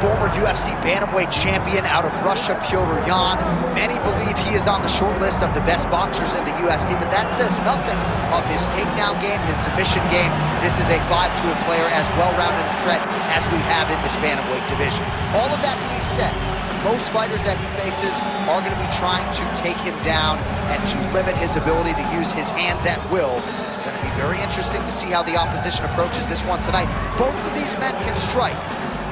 former UFC bantamweight champion out of Russia, Petr Yan. Many believe he is on the short list of the best boxers in the UFC, but that says nothing of his takedown game, his submission game. This is a 5-tool player, as well-rounded a threat as we have in this bantamweight division. All of that being said, most fighters that he faces are going to be trying to take him down and to limit his ability to use his hands at will. It's going to be very interesting to see how the opposition approaches this one tonight. Both of these men can strike.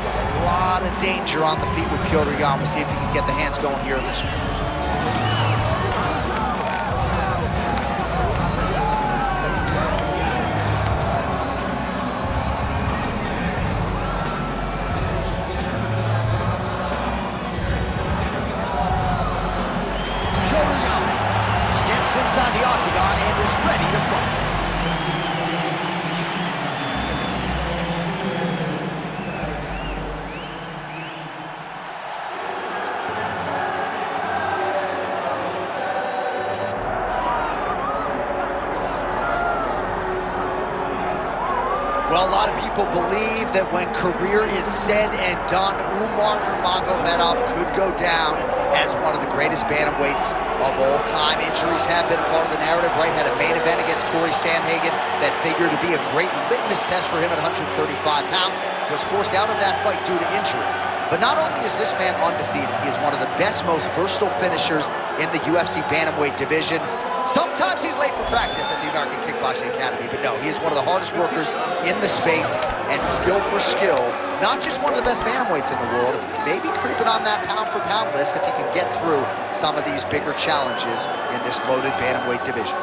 A lot of danger on the feet with Petr Yan. We'll see if he can get the hands going here in this one. Petr Yan steps inside the octagon and is ready to fight. Well, a lot of people believe that when career is said and done, Umar Nurmagomedov could go down as one of the greatest bantamweights of all time. Injuries have been a part of the narrative, right? Had a main event against Corey Sandhagen that figured to be a great litmus test for him at 135 pounds. Was forced out of that fight due to injury. But not only is this man undefeated, he is one of the best, most versatile finishers in the UFC bantamweight division. Sometimes he's late for practice at the American Kickboxing Academy, but no, he is one of the hardest workers in the space, and skill for skill, not just one of the best bantamweights in the world, maybe creeping on that pound-for-pound list if he can get through some of these bigger challenges in this loaded bantamweight division.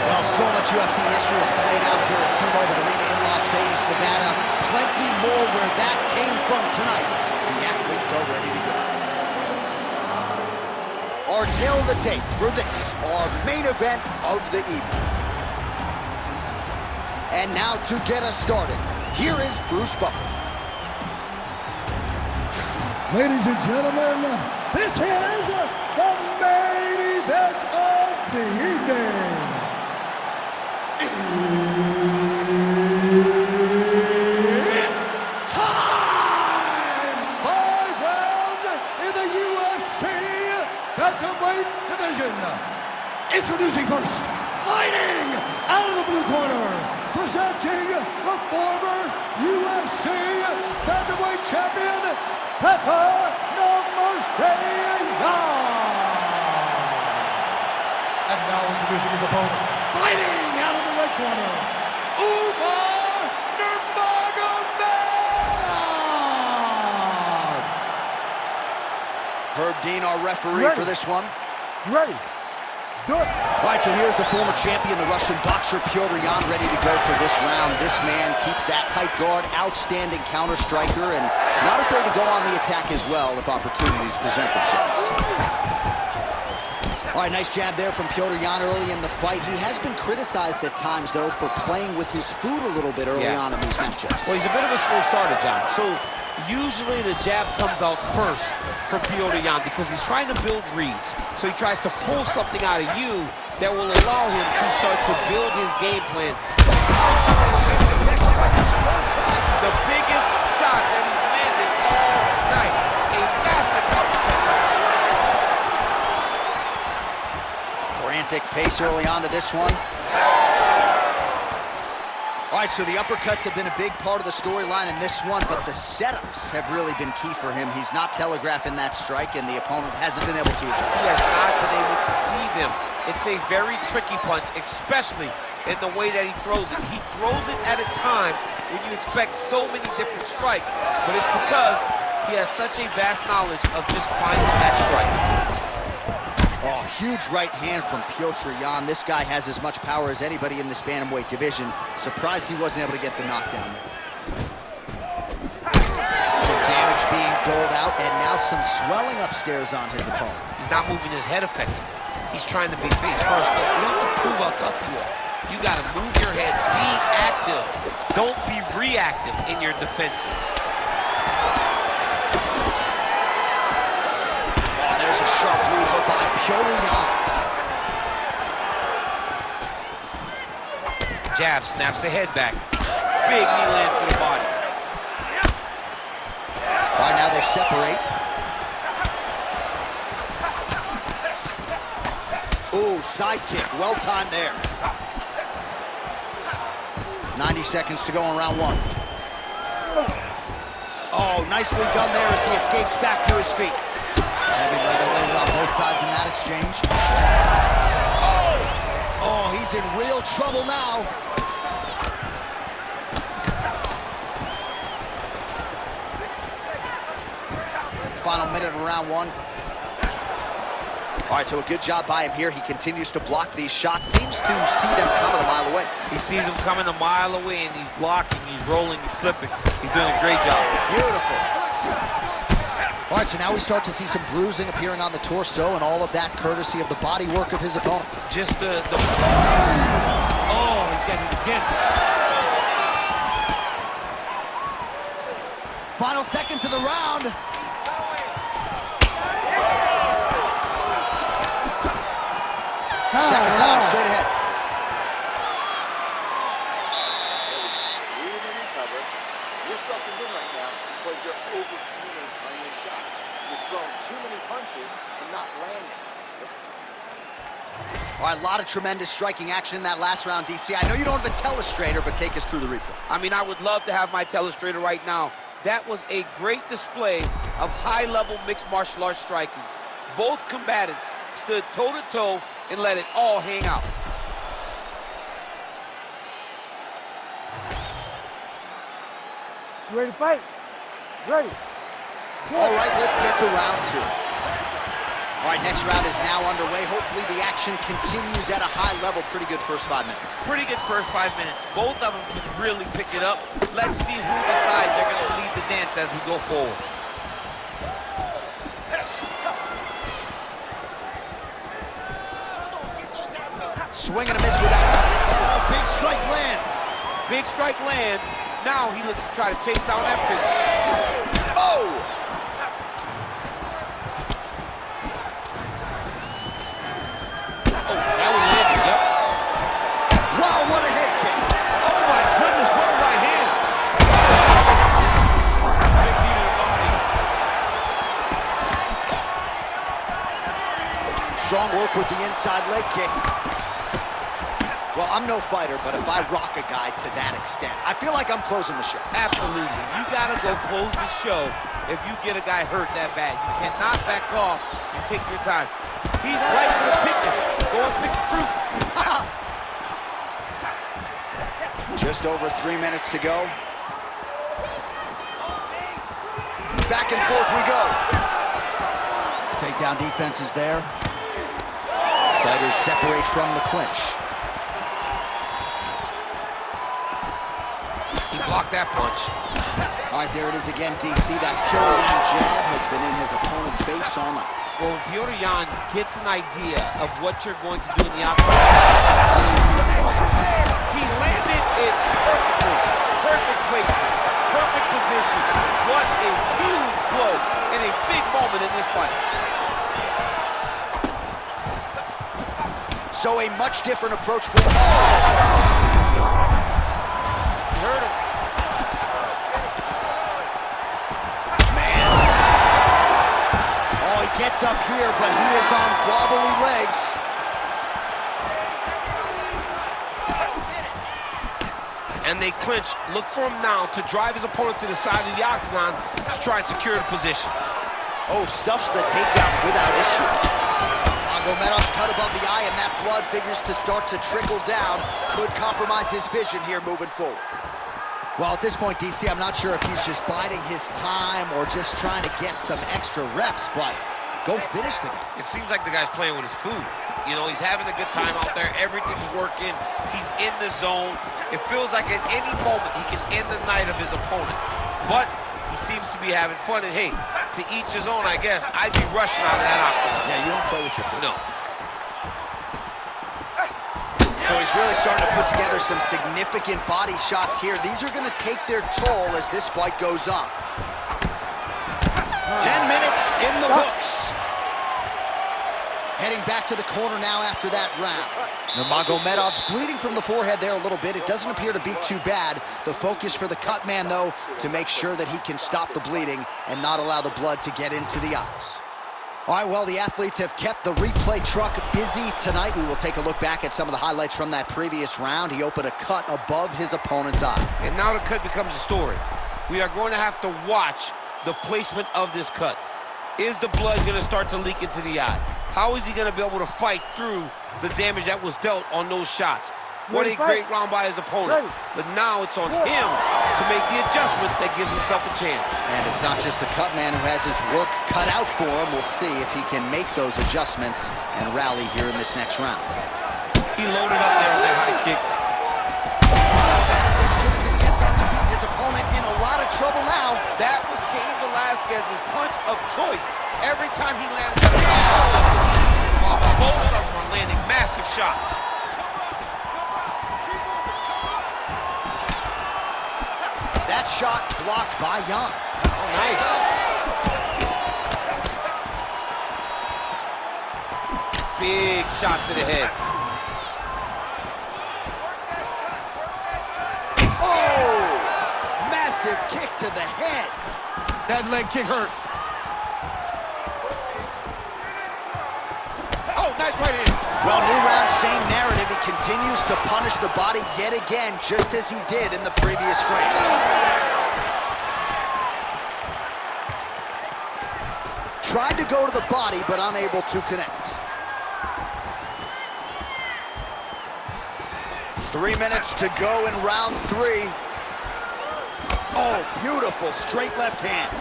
Well, so much UFC history is played out here at T-Mobile Arena in Las Vegas, Nevada. Plenty more where that came from tonight. The athletes are ready to go. Our tail of the tape for this, our main event of the evening. And now to get us started, here is Bruce Buffer. Ladies and gentlemen, this is the main event of the evening. It's time! 5 rounds in the UFC bantamweight division. Introducing first, fighting out of the blue corner, presenting the former UFC bantamweight champion, Petr Yan. And now introducing his opponent, fighting out of the red corner, Umar Nurmagomedov. Herb Dean, our referee for this one. Ready? Let's do it. All right, so here's the former champion, the Russian boxer Petr Yan, ready to go for this round. This man keeps that tight guard, outstanding counter striker, and not afraid to go on the attack as well if opportunities present themselves. All right, nice jab there from Petr Yan early in the fight. He has been criticized at times, though, for playing with his food a little bit early on in these matchups. Well, he's a bit of a slow starter, John. So usually the jab comes out first for Petr Yan because he's trying to build reads. So he tries to pull something out of you that will allow him to start to build his game plan. The biggest shot that he's landed all night. A massive Frantic pace early on to this one. All right, so the uppercuts have been a big part of the storyline in this one, but the setups have really been key for him. He's not telegraphing that strike, and the opponent hasn't been able to adjust. He has not been able to see them. It's a very tricky punch, especially in the way that he throws it. He throws it at a time when you expect so many different strikes, but it's because he has such a vast knowledge of just finding that strike. Oh, huge right hand from Petr Yan. This guy has as much power as anybody in this bantamweight division. Surprised he wasn't able to get the knockdown there. Some damage being doled out, and now some swelling upstairs on his opponent. He's not moving his head effectively. He's trying to be face first. You have to prove how tough you are. You got to move your head, be active. Don't be reactive in your defenses. Oh, there's a sharp lead hook by Petr Yan. Jab, snaps the head back. big knee lands to the body. All right, now they separate. Ooh, side kick, well timed there. 90 seconds to go in round one. Oh, nicely done there as he escapes back to his feet. Heavy leather landed on both sides in that exchange. Oh, he's in real trouble now. Final minute of round one. All right, so a good job by him here. He continues to block these shots. Seems to see them coming a mile away. He sees them coming a mile away, and he's blocking, he's rolling, he's slipping. He's doing a great job. Beautiful. All right, so now we start to see some bruising appearing on the torso, and all of that courtesy of the body work of his opponent. Just the... Oh, he's getting it again. Final seconds of the round. Second round, straight ahead. Breathe and recover. You're sucking in right now because you're overcommitting on your shots. You're throwing too many punches and not landing. All right, a lot of tremendous striking action in that last round, DC. I know you don't have a telestrator, but take us through the replay. I mean, I would love to have my telestrator right now. That was a great display of high-level mixed martial arts striking. Both combatants stood toe-to-toe and let it all hang out. You ready to fight? Ready. All right, let's get to round two. All right, next round is now underway. Hopefully the action continues at a high level. Pretty good first 5 minutes. Pretty good first 5 minutes. Both of them can really pick it up. Let's see who decides they're going to lead the dance as we go forward. Swing and a miss with that punch. Oh, big strike lands. Big strike lands. Now he looks to try to chase down that finish. Oh! Oh, that one landed, yep. Wow, what a head kick. Oh my goodness, what a right hand. Big knee to the body. Strong work with the inside leg kick. Well, I'm no fighter, but if I rock a guy to that extent, I feel like I'm closing the show. Absolutely. You gotta go close the show if you get a guy hurt that bad. You cannot back off and take your time. He's right for the picking. Go and pick the fruit. Just over 3 minutes to go. Back and forth we go. Takedown defense is there. Fighters separate from the clinch. He blocked that punch. All right, there it is again, DC. That Petr Yan jab has been in his opponent's face all night. Well, when Petr Yan gets an idea of what you're going to do in the octagon, he landed it perfectly. Perfect placement, perfect position. What a huge blow and a big moment in this fight. So a much different approach for him. You heard him. Gets up here, but he is on wobbly legs. And they clinch. Look for him now to drive his opponent to the side of the octagon to try and secure the position. Oh, stuffs the takedown without issue. Nurmagomedov's cut above the eye, and that blood figures to start to trickle down. Could compromise his vision here moving forward. Well, at this point, DC, I'm not sure if he's just biding his time or just trying to get some extra reps, but go finish the guy. It seems like the guy's playing with his food. You know, he's having a good time out there. Everything's working. He's in the zone. It feels like at any moment he can end the night of his opponent. But he seems to be having fun. And hey, to each his own, I guess. I'd be rushing out of that octagon. Yeah, you don't play with your food. No. So he's really starting to put together some significant body shots here. These are going to take their toll as this fight goes on. 10 minutes in the books. Heading back back to the corner now after that round. Nurmagomedov's bleeding from the forehead there a little bit. It doesn't appear to be too bad. The focus for the cut man, though, to make sure that he can stop the bleeding and not allow the blood to get into the eyes. All right, well, the athletes have kept the replay truck busy tonight. We will take a look back at some of the highlights from that previous round. He opened a cut above his opponent's eye. And now the cut becomes a story. We are going to have to watch the placement of this cut. Is the blood going to start to leak into the eye? How is he going to be able to fight through the damage that was dealt on those shots? What a great round by his opponent. But now it's on him to make the adjustments that gives himself a chance. And it's not just the cut man who has his work cut out for him. We'll see if he can make those adjustments and rally here in this next round. He loaded up there on that high kick. Gets up to beat his opponent in a lot of trouble now. That was Cain Velasquez's punch of choice. Every time he landed at a both of them are landing massive shots. That shot blocked by Yan. Oh, nice. Big shot to the head. Oh! Massive kick to the head. That leg kick hurt. Oh, nice right hand. Well, new round, same narrative. He continues to punish the body yet again, just as he did in the previous frame. Tried to go to the body, but unable to connect. 3 minutes to go in round 3. Oh, beautiful straight left hand.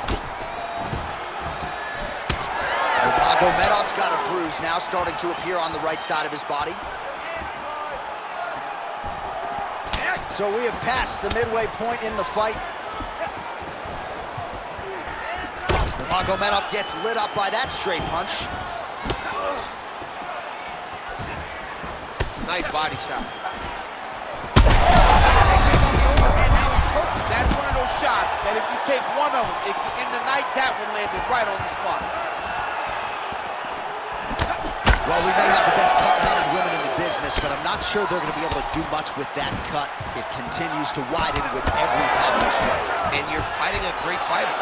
Nurmagomedov's got a bruise now starting to appear on the right side of his body. So we have passed the midway point in the fight. Nurmagomedov gets lit up by that straight punch. Nice body shot. That's one of those shots that if you take one of them, in the night, that one landed right on the spot. Well, we may have the best cut men and women in the business, but I'm not sure they're going to be able to do much with that cut. It continues to widen with every passing strike. And you're fighting a great fighter.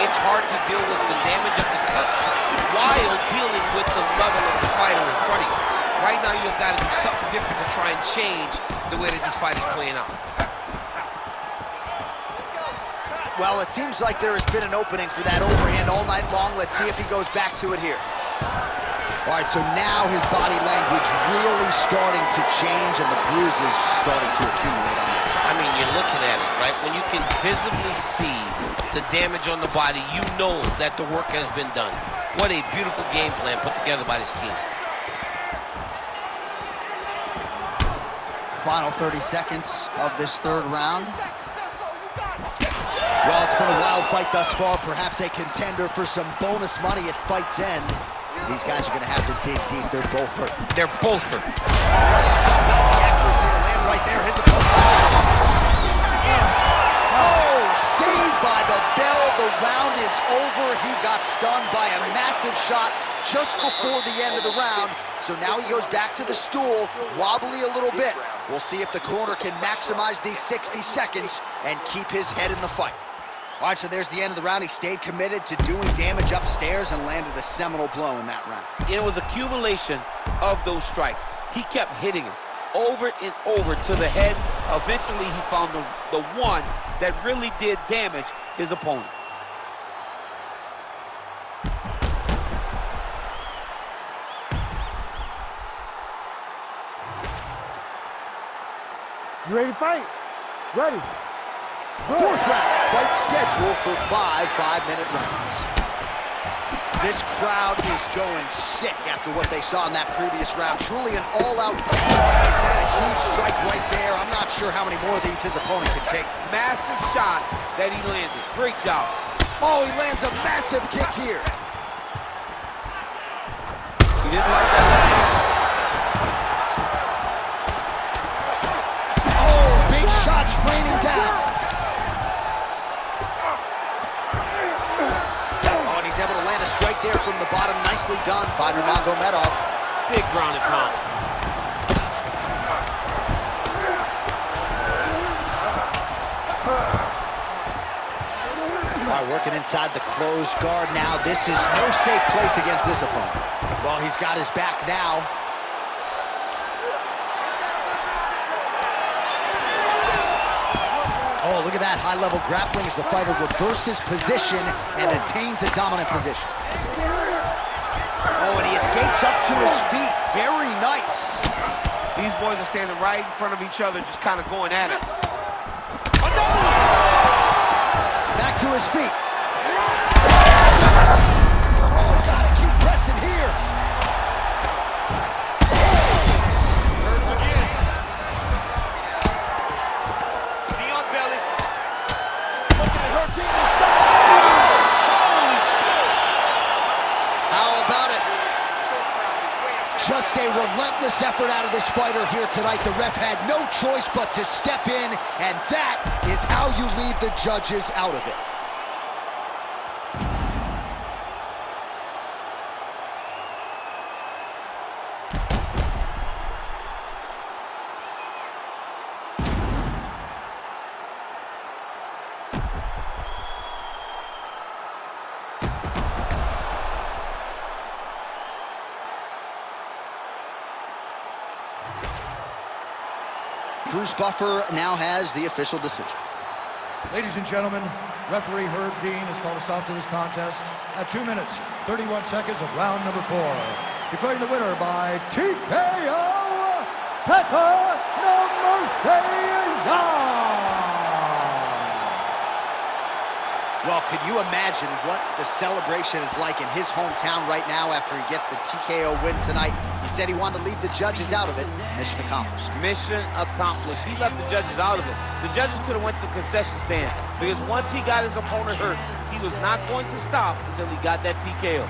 It's hard to deal with the damage of the cut while dealing with the level of the fighter in front of you. Right now, you've got to do something different to try and change the way that this fight is playing out. Well, it seems like there has been an opening for that overhand all night long. Let's see if he goes back to it here. All right, so now his body language really starting to change and the bruises starting to accumulate on that side. I mean, you're looking at it, right? When you can visibly see the damage on the body, you know that the work has been done. What a beautiful game plan put together by this team. Final 30 seconds of this third round. Well, it's been a wild fight thus far. Perhaps a contender for some bonus money at fight's end. These guys are going to have to dig deep. They're both hurt. They're both hurt. Not the accuracy to land right there. His opponent. Oh, saved by the bell. The round is over. He got stunned by a massive shot just before the end of the round. So now he goes back to the stool, wobbly a little bit. We'll see if the corner can maximize these 60 seconds and keep his head in the fight. All right, so there's the end of the round. He stayed committed to doing damage upstairs and landed a seminal blow in that round. It was accumulation of those strikes. He kept hitting him over and over to the head. Eventually, he found the one that really did damage his opponent. You ready to fight? Ready. Fourth round, fight scheduled for 5 5-minute rounds. This crowd is going sick after what they saw in that previous round. Truly an all-out fight. He's had a huge strike right there. I'm not sure how many more of these his opponent can take. Massive shot that he landed. Great job. Oh, he lands a massive kick here. He didn't like that left hand. Oh, big shots raining down. He's able to land a strike there from the bottom. Nicely done by Nurmagomedov. Big ground and pound. All right, working inside the closed guard now. This is no safe place against this opponent. Well, he's got his back now. Oh, look at that high-level grappling as the fighter reverses position and attains a dominant position. Oh, and he escapes up to his feet. Very nice. These boys are standing right in front of each other, just kind of going at it. Another one! Back to his feet. Oh, gotta keep pressing here. Hurt him again. Knee on belly. Looking at her being stopped. Holy smokes! How about it? Just a relentless effort out of this fighter here tonight. The ref had no choice but to step in, and that is how you leave the judges out of it. Bruce Buffer now has the official decision. Ladies and gentlemen, referee Herb Dean has called a stop to this contest at 2 minutes, 31 seconds of round number 4. Declaring the winner by TKO, Petr Yan. Well, could you imagine what the celebration is like in his hometown right now after he gets the TKO win tonight? He said he wanted to leave the judges out of it. Mission accomplished. Mission accomplished. He left the judges out of it. The judges could have went to the concession stand because once he got his opponent hurt, he was not going to stop until he got that TKO.